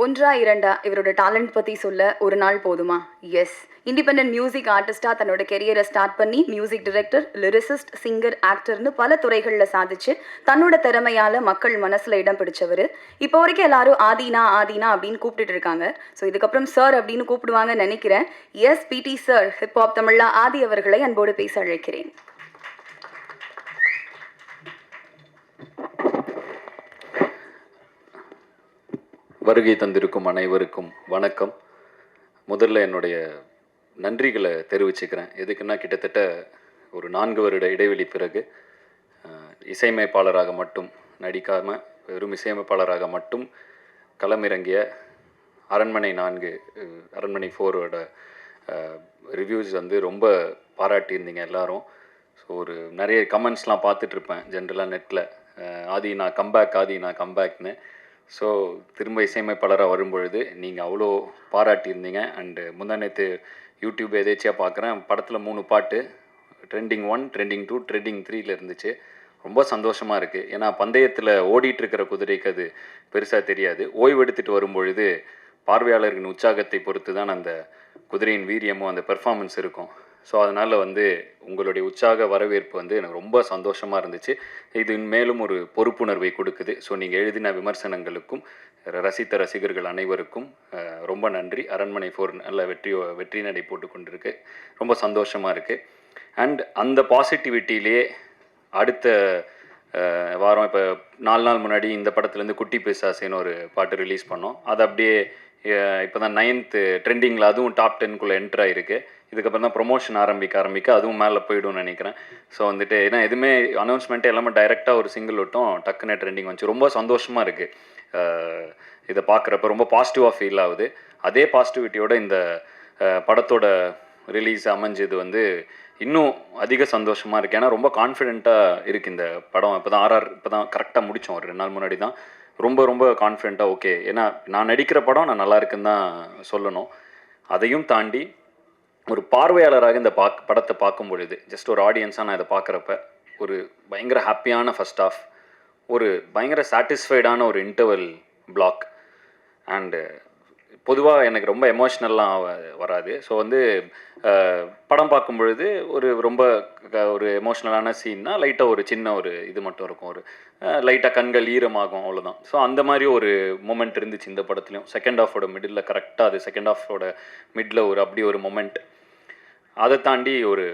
ஒன்றா இரண்டா இவரோட டேலண்ட் பற்றி சொல்ல ஒரு நாள் போதுமா? எஸ். இண்டிபெண்டன்ட் மியூசிக் ஆர்டிஸ்டாக தன்னோட கெரியரை ஸ்டார்ட் பண்ணி மியூசிக் டைரக்டர், லிரிசிஸ்ட், சிங்கர், ஆக்டர்னு பல துறைகளில் சாதிச்சு தன்னோட திறமையால் மக்கள் மனசில் இடம் பிடிச்சவர். இப்போ வரைக்கும் எல்லாரும் ஆதினா ஆதினா அப்படின்னு கூப்பிட்டுட்டு இருக்காங்க. ஸோ இதுக்கப்புறம் சார் அப்படின்னு கூப்பிடுவாங்கன்னு நினைக்கிறேன். எஸ், பிடி சார், ஹிப்ஹாப் தமிழா ஆதி அவர்களை அன்போடு பேச அழைக்கிறேன். வருகை தந்திருக்கும் அனைவருக்கும் வணக்கம். முதல்ல என்னுடைய நன்றிகளை தெரிவிச்சுக்கிறேன். எதுக்குன்னா கிட்டத்தட்ட ஒரு 4 வருட இடைவெளி பிறகு இசையமைப்பாளராக மட்டும் நடிக்காமல் வெறும் இசையமைப்பாளராக மட்டும் களமிறங்கிய அரண்மனை 4 அரண்மனை 4ஓட ரிவ்யூஸ் வந்து ரொம்ப பாராட்டியிருந்தீங்க எல்லாரும். ஸோ ஒரு நிறைய கமெண்ட்ஸ்லாம் பார்த்துட்ருப்பேன் ஜென்ரலாக நெட்டில், ஆதி நான் கம்பேக், ஆதி நான் கம்பேக்னு. ஸோ திரும்ப இசையமைப்பாளராக வரும்பொழுது நீங்கள் அவ்வளோ பாராட்டியிருந்தீங்க. அண்டு முந்தானேற்று யூடியூப் எதேச்சியாக பார்க்குறேன், படத்தில் 3 பாட்டு ட்ரெண்டிங் 1, ட்ரெண்டிங் 2, ட்ரெண்டிங் 3ல் இருந்துச்சு. ரொம்ப சந்தோஷமாக இருக்குது. ஏன்னா பந்தயத்தில் ஓடிட்டுருக்கிற குதிரைக்கு அது பெருசாக தெரியாது. ஓய்வு எடுத்துகிட்டு வரும்பொழுது பார்வையாளர்களின் உற்சாகத்தை பொறுத்து தான் அந்த குதிரையின் வீரியமும் அந்த பெர்ஃபார்மன்ஸ் இருக்கும். ஸோ அதனால் வந்து உங்களுடைய உற்சாக வரவேற்பு வந்து எனக்கு ரொம்ப சந்தோஷமாக இருந்துச்சு. இது மேலும் ஒரு பொறுப்புணர்வை கொடுக்குது. ஸோ நீங்கள் எழுதின விமர்சனங்களுக்கும் ரசித்த ரசிகர்கள் அனைவருக்கும் ரொம்ப நன்றி. அரண்மனை 4 நல்ல வெற்றி நடை போட்டு கொண்டிருக்கு. ரொம்ப சந்தோஷமாக இருக்குது. அண்ட் அந்த பாசிட்டிவிட்டியிலே அடுத்த வாரம் இப்போ 4 நாள் முன்னாடி இந்த படத்துலேருந்து குட்டி பிசாசேன்னு ஒரு பாட்டு ரிலீஸ் பண்ணோம். அது அப்படியே இப்போ தான் 9th ட்ரெண்டிங்கில் அதுவும் டாப் 10க்குள்ளே என்ட்ரு ஆகிருக்கு. இதுக்கப்புறம் தான் ப்ரொமோஷன் ஆரம்பிக்க அதுவும் மேலே போய்டும்னு நினைக்கிறேன். ஸோ வந்துட்டு ஏன்னா எதுவுமே அனௌன்ஸ்மெண்ட்டு எல்லாமே டைரெக்டாக ஒரு சிங்கிள் விட்டோம், டக்குன்னு ட்ரெண்டிங் வந்துச்சு. ரொம்ப சந்தோஷமாக இருக்குது இதை பார்க்குறப்ப. ரொம்ப பாசிட்டிவாக ஃபீல் ஆகுது. அதே பாசிட்டிவிட்டியோட இந்த படத்தோட ரிலீஸ் அமைஞ்சது வந்து இன்னும் அதிக சந்தோஷமாக இருக்குது. ஏன்னா ரொம்ப கான்ஃபிடென்ட்டாக இருக்குது இந்த படம். இப்போ தான் இப்போ தான் கரெக்டாக முடித்தோம், ஒரு 2 நாள் முன்னாடி தான். ரொம்ப ரொம்ப கான்ஃபிடென்ட்டாக ஓகே. ஏன்னா நான் நடிக்கிற படம் நான் நல்லா இருக்குன்னு தான் சொல்லணும். அதையும் தாண்டி ஒரு பார்வையாளராக இந்த படத்தை பார்க்கும் பொழுது, ஜஸ்ட் ஒரு ஆடியன்ஸாக நான் இதை பார்க்குறப்ப ஒரு பயங்கர ஹாப்பியான ஃபஸ்ட் ஆஃப், ஒரு பயங்கர சாட்டிஸ்ஃபைடான ஒரு இன்டர்வல் பிளாக், அண்டு பொதுவாக எனக்கு ரொம்ப எமோஷ்னல்லாம் வராது. ஸோ வந்து படம் பார்க்கும் பொழுது ரொம்ப ஒரு எமோஷ்னலான சீன்னா லைட்டாக ஒரு சின்ன ஒரு இது மட்டும் இருக்கும், ஒரு லைட்டாக கண்கள் ஈரமாகும், அவ்வளோதான். ஸோ அந்த மாதிரி ஒரு மொமெண்ட் இருந்துச்சு இந்த படத்துலையும். செகண்ட் ஹாஃபோட மிடில் கரெக்டாக அது செகண்ட் ஹாஃபோட மிடில் அப்படி ஒரு மொமெண்ட். அதை தாண்டி ஒரு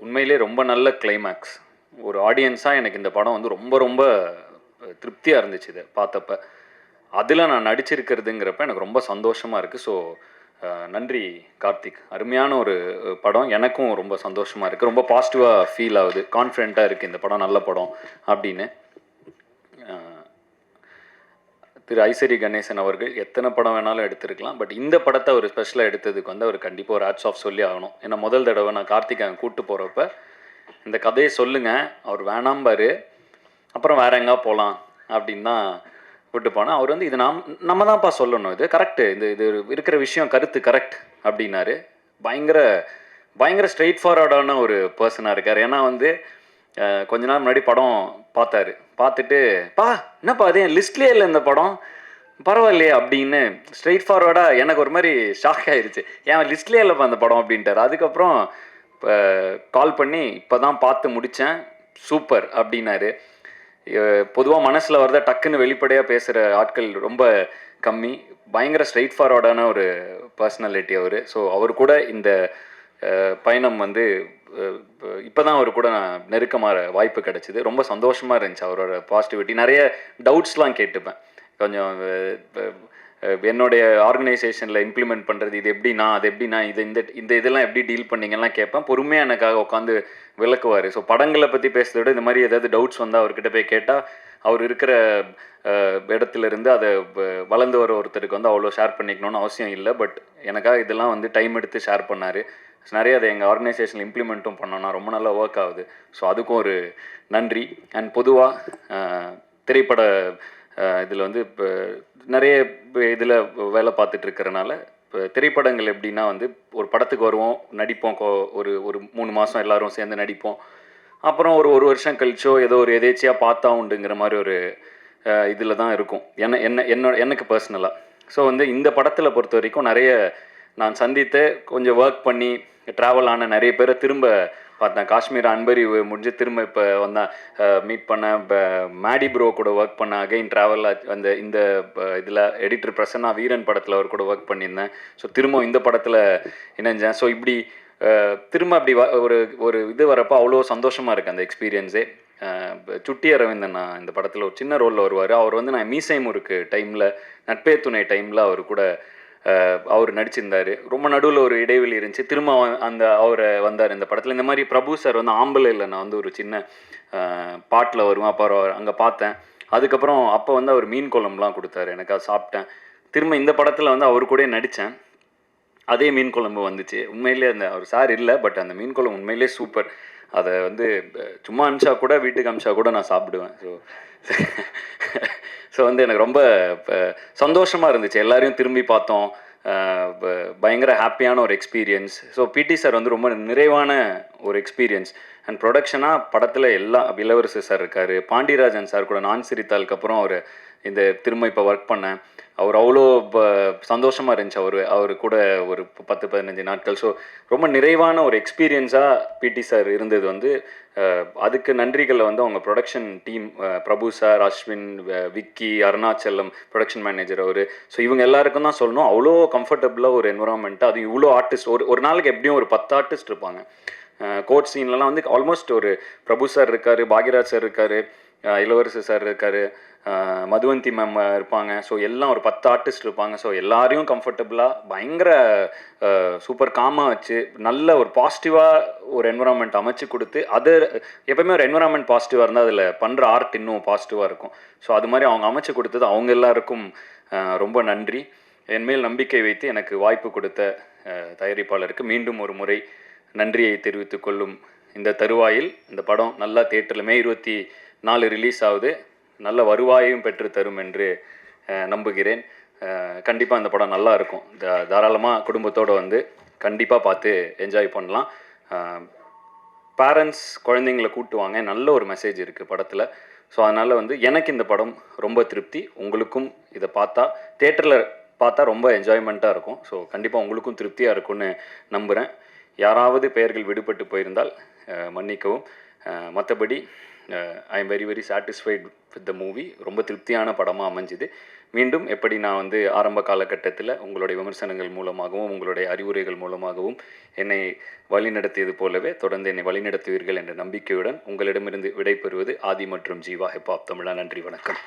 உண்மையிலே ரொம்ப நல்ல கிளைமேக்ஸ். ஒரு ஆடியன்ஸாக எனக்கு இந்த படம் வந்து ரொம்ப ரொம்ப திருப்தியாக இருந்துச்சு இதை பார்த்தப்ப. அதில் நான் நடிச்சிருக்கிறதுங்கிறப்ப எனக்கு ரொம்ப சந்தோஷமாக இருக்குது. ஸோ நன்றி கார்த்திக். அருமையான ஒரு படம். எனக்கும் ரொம்ப சந்தோஷமாக இருக்குது. ரொம்ப பாசிட்டிவாக ஃபீல் ஆகுது. கான்ஃபிடென்ட்டாக இருக்குது இந்த படம் நல்ல படம் அப்படின்னு. திரு ஐசரி கணேசன் அவர்கள் எத்தனை படம் வேணாலும் எடுத்திருக்கலாம், பட் இந்த படத்தை ஒரு ஸ்பெஷலாக எடுத்ததுக்கு வந்து அவர் கண்டிப்பாக ஒரு ஹேட்ஸ் ஆஃப் சொல்லி ஆகணும். ஏன்னா முதல் தடவை நான் கார்த்திகை கூப்பிட்டு போகிறப்ப இந்த கதையை சொல்லுங்கள், அவர் வேணாம்பார், அப்புறம் வேற எங்கே போகலாம் அப்படின்னு தான் கூப்பிட்டு போனால், அவர் வந்து இது நம்ம தான்ப்பா சொல்லணும், இது கரெக்டு, இது இருக்கிற விஷயம் கருத்து கரெக்ட் அப்படின்னாரு. பயங்கர ஸ்ட்ரெயிட் ஃபார்வர்டான ஒரு பர்சனாக இருக்கார். ஏன்னா வந்து கொஞ்ச நாள் முன்னாடி படம் பார்த்துட்டு என்னப்பா அது என் லிஸ்ட்லேயே இல்லை இந்த படம், பரவாயில்லையே அப்படின்னு ஸ்ட்ரெயிட் ஃபார்வர்டாக எனக்கு ஒரு மாதிரி ஷாக் ஆகிடுச்சு. என் லிஸ்ட்லேயே இல்லைப்பா அந்த படம் அப்படின்ட்டார். அதுக்கப்புறம் கால் பண்ணி இப்போ தான் பார்த்து முடித்தேன், சூப்பர் அப்படின்னாரு. பொதுவாக மனசில் வரத டக்குன்னு வெளிப்படையாக பேசுகிற ஆட்கள் ரொம்ப கம்மி. பயங்கர ஸ்ட்ரெயிட் ஃபார்வர்டான ஒரு பர்சனாலிட்டி அவர். ஸோ அவர் கூட இந்த பயணம் வந்து இப்போ தான் அவர் கூட நான் நெருக்கமாக வாய்ப்பு கிடச்சிது. ரொம்ப சந்தோஷமாக இருந்துச்சு அவரோட பாசிட்டிவிட்டி. நிறைய டவுட்ஸ்லாம் கேட்டுப்பேன். கொஞ்சம் என்னுடைய ஆர்கனைசேஷனில் இம்ப்ளிமெண்ட் பண்ணுறது இது எப்படின்னா, அது எப்படின்னா, இந்த இதெல்லாம் எப்படி டீல் பண்ணிங்கலாம் கேட்பேன். பொறுமையாக எனக்காக உட்காந்து விளக்குவார். ஸோ படங்களை பற்றி பேசுகிறத விட இந்த மாதிரி ஏதாவது டவுட்ஸ் வந்தால் அவர்கிட்ட போய் கேட்டால், அவர் இருக்கிற இடத்துலேருந்து அதை வளர்ந்து வர ஒருத்தருக்கு வந்து அவ்வளோ ஷேர் பண்ணிக்கணும்னு அவசியம் இல்லை. பட் எனக்காக இதெல்லாம் வந்து டைம் எடுத்து ஷேர் பண்ணார். நிறைய அதை எங்கள் ஆர்கனைசேஷனில் இம்ப்ளிமெண்ட்டும் பண்ணோன்னா ரொம்ப நல்லா ஒர்க் ஆகுது. ஸோ அதுக்கும் ஒரு நன்றி. அண்ட் பொதுவாக திரைப்பட இதில் வந்து இப்போ நிறைய இதில் வேலை பார்த்துட்டு இருக்கிறனால, இப்போ திரைப்படங்கள் எப்படின்னா வந்து ஒரு படத்துக்கு வருவோம், நடிப்போம், ஒரு 3 மாதம் எல்லோரும் சேர்ந்து நடிப்போம். அப்புறம் ஒரு வருஷம் கழிச்சோ ஏதோ ஒரு எதேச்சியாக பார்த்தா உண்டுங்கிற மாதிரி ஒரு இதில் தான் இருக்கும். எனக்கு பர்சனலாக ஸோ வந்து இந்த படத்தில் பொறுத்த வரைக்கும் நிறைய நான் சந்தித்து கொஞ்சம் ஒர்க் பண்ணி ட்ராவல் ஆன நிறைய பேரை திரும்ப பார்த்தேன். காஷ்மீர் அன்பறிவு முடிஞ்சு திரும்ப இப்போ வந்தேன், மீட் பண்ணேன். இப்போ மேடி ப்ரோ கூட ஒர்க் பண்ணேன். அகைன் ட்ராவல் அந்த இந்த இதில் எடிட்டர் பிரசன்னா வீரன் படத்தில் அவர் கூட ஒர்க் பண்ணியிருந்தேன். ஸோ திரும்ப இந்த படத்தில் இணைஞ்சேன். ஸோ இப்படி திரும்ப அப்படி ஒரு ஒரு இது வரப்போ அவ்வளோ சந்தோஷமாக இருக்குது அந்த எக்ஸ்பீரியன்ஸே. சுட்டி அரவிந்தன் நான் இந்த படத்தில் ஒரு சின்ன ரோலில் வருவார். அவர் வந்து நான் மீசை முறுக்கு டைமில், நட்பே துணை டைமில் அவர் கூட அவர் நடிச்சிருந்தார். ரொம்ப நடுவில் ஒரு இடைவெளி இருந்துச்சு. திரும்ப அந்த அவரை வந்தார் இந்த படத்தில். இந்த மாதிரி பிரபு சார் வந்து ஆம்பளையில் நான் வந்து ஒரு சின்ன பாட்டில் வருவேன். அப்போ அங்கே பார்த்தேன். அதுக்கப்புறம் அப்போ வந்து அவர் மீன் குழம்புலாம் கொடுத்தாரு, எனக்கு அதை சாப்பிட்டேன். திரும்ப இந்த படத்தில் வந்து அவர் கூட நடித்தேன். அதே மீன் குழம்பு வந்துச்சு. உண்மையிலே அந்த அவர் சார் இல்லை, பட் அந்த மீன் குழம்பு உண்மையிலே சூப்பர். அதை வந்து சும்மா அனுப்பிச்சா கூட, வீட்டுக்கு அனுப்பிச்சா கூட நான் சாப்பிடுவேன். ஸோ வந்து எனக்கு ரொம்ப சந்தோஷமாக இருந்துச்சு. எல்லாரையும் திரும்பி பார்த்தோம். பயங்கர ஹாப்பியான ஒரு எக்ஸ்பீரியன்ஸ். ஸோ பிடி சார் வந்து ரொம்ப நிறைவான ஒரு எக்ஸ்பீரியன்ஸ். அண்ட் ப்ரொடக்ஷனாக படத்தில் எல்லாம் இளவரசு சார் இருக்கார், பாண்டியராஜன் சார் கூட நான் சிரித்தாளுக்கு அப்புறம் அவர் இந்த திரும்ப இப்போ ஒர்க் பண்ணேன். அவர் அவ்வளோ சந்தோஷமாக இருந்துச்சு அவர் கூட ஒரு 10-15 நாட்கள். ஸோ ரொம்ப நிறைவான ஒரு எக்ஸ்பீரியன்ஸாக பிடி சார் இருந்தது. வந்து அதுக்கு நன்றிகளை வந்து அவங்க production team, Prabhu sir, Ashwin, Vicky, Arunachalam production manager அவர். ஸோ இவங்க எல்லாருக்கும் தான் சொல்லணும். அவ்வளோ கம்ஃபர்டபுளாக ஒரு என்வரான்மெண்ட்டு, அது இவ்வளோ ஆர்டிஸ்ட், ஒரு நாளைக்கு எப்படியும் ஒரு 10 ஆர்டிஸ்ட் இருப்பாங்க. கோட் சீன்லலாம் வந்து ஆல்மோஸ்ட் ஒரு பிரபு சார் இருக்கார், பாக்யராஜ் சார் இருக்கார், இளவரசு சார் இருக்கார், மதுவந்தி மேம் இருப்பாங்க. ஸோ எல்லாம் ஒரு 10 ஆர்டிஸ்ட் இருப்பாங்க. ஸோ எல்லாரையும் கம்ஃபர்டபுளாக பயங்கர சூப்பர் காமாக வச்சு நல்ல ஒரு பாசிட்டிவாக ஒரு என்வரான்மெண்ட் அமைச்சு கொடுத்து, அது எப்போயுமே ஒரு என்வரான்மெண்ட் பாசிட்டிவாக இருந்தால் அதில் பண்ணுற ஆர்ட் இன்னும் பாசிட்டிவாக இருக்கும். ஸோ அது மாதிரி அவங்க அமைச்சு கொடுத்தது அவங்க எல்லாருக்கும் ரொம்ப நன்றி. என்மேல் நம்பிக்கை வைத்து எனக்கு வாய்ப்பு கொடுத்த தயாரிப்பாளருக்கு மீண்டும் ஒரு முறை நன்றியை தெரிவித்துக் கொள்ளும் இந்த தருவாயில் இந்த படம் நல்லா தியேட்டரில் மே 24 ரிலீஸ் ஆகுது. நல்ல வருவாயையும் பெற்று தரும் என்று நம்புகிறேன். கண்டிப்பாக அந்த படம் நல்லா இருக்கும். தாராளமாக குடும்பத்தோடு வந்து கண்டிப்பாக பார்த்து என்ஜாய் பண்ணலாம். பேரண்ட்ஸ் குழந்தைங்களை கூட்டுவாங்க. நல்ல ஒரு மெசேஜ் இருக்குது படத்தில். ஸோ அதனால் வந்து எனக்கு இந்த படம் ரொம்ப திருப்தி. உங்களுக்கும் இதை பார்த்தா தியேட்டரில் பார்த்தா ரொம்ப என்ஜாய்மெண்ட்டாக இருக்கும். ஸோ கண்டிப்பாக உங்களுக்கும் திருப்தியாக இருக்கும்னு நம்புகிறேன். யாராவது பெயர்கள் விடுபட்டு போயிருந்தால் மன்னிக்கவும். மற்றபடி I am very satisfied with the movie. ரொம்ப திருப்தியான படமாக அமைஞ்சுது. மீண்டும் எப்படி நான் வந்து ஆரம்ப காலகட்டத்தில் உங்களுடைய விமர்சனங்கள் மூலமாகவும் உங்களுடைய அறிவுரைகள் மூலமாகவும் என்னை வழிநடத்தியது போலவே தொடர்ந்து என்னை வழிநடத்துவீர்கள் என்ற நம்பிக்கையுடன் உங்களிடமிருந்து விடைபெறுவது ஆதி மற்றும் ஜீவா ஹிப்ஹாப் தமிழா. நன்றி, வணக்கம்.